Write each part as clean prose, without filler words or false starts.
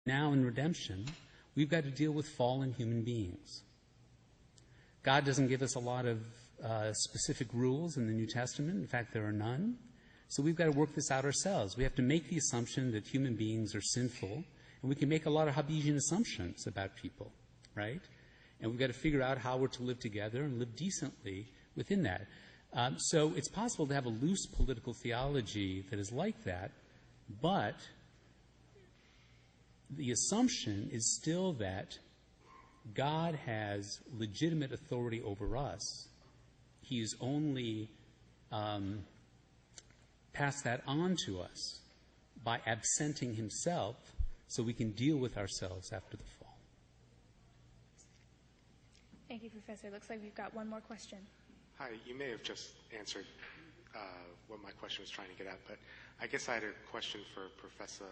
Now in redemption, we've got to deal with fallen human beings. God doesn't give us a lot of specific rules in the New Testament. In fact, there are none. So we've got to work this out ourselves. We have to make the assumption that human beings are sinful, and we can make a lot of Hobbesian assumptions about people, right? And we've got to figure out how we're to live together and live decently within that. So it's possible to have a loose political theology that is like that, but the assumption is still that God has legitimate authority over us. He has only passed that on to us by absenting himself so we can deal with ourselves after the fall. Thank you, Professor. Looks like we've got one more question. Hi, you may have just answered what my question was trying to get at, but I guess I had a question for Professor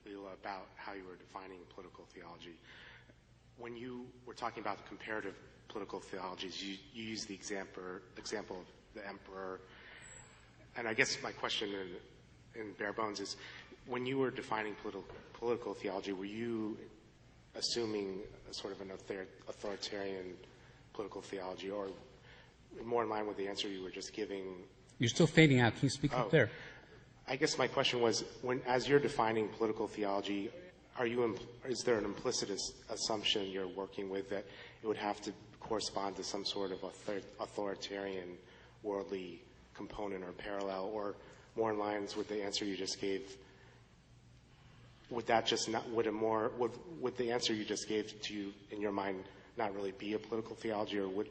Leela about how you were defining political theology. When you were talking about the comparative political theologies, you used the example of the emperor. And I guess my question in bare bones is, when you were defining political theology, were you assuming a sort of an authoritarian political theology, or more in line with the answer you were just giving? You're still fading out. Can you speak up there? I guess my question was, as you're defining political theology, is there an implicit assumption you're working with that it would have to correspond to some sort of authoritarian worldly component or parallel, or more in lines with the answer you just gave? Would the answer you just gave to you in your mind not really be a political theology, or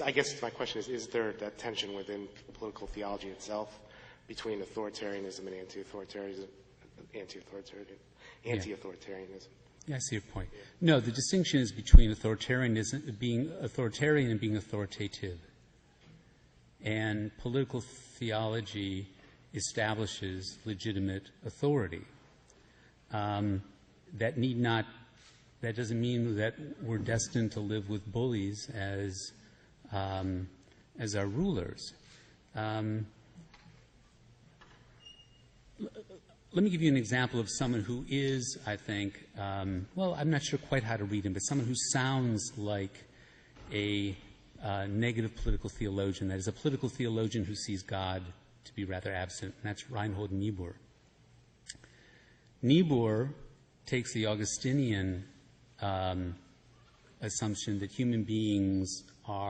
I guess my question is there that tension within political theology itself between authoritarianism and anti-authoritarianism? Yeah, I see your point. Yeah. No, the distinction is between authoritarianism, being authoritarian, and being authoritative. And political theology establishes legitimate authority. That doesn't mean that we're destined to live with bullies as our rulers. Let me give you an example of someone who is, I think, I'm not sure quite how to read him, but someone who sounds like a negative political theologian. That is, a political theologian who sees God to be rather absent, and that's Reinhold Niebuhr. Niebuhr takes the Augustinian assumption that human beings are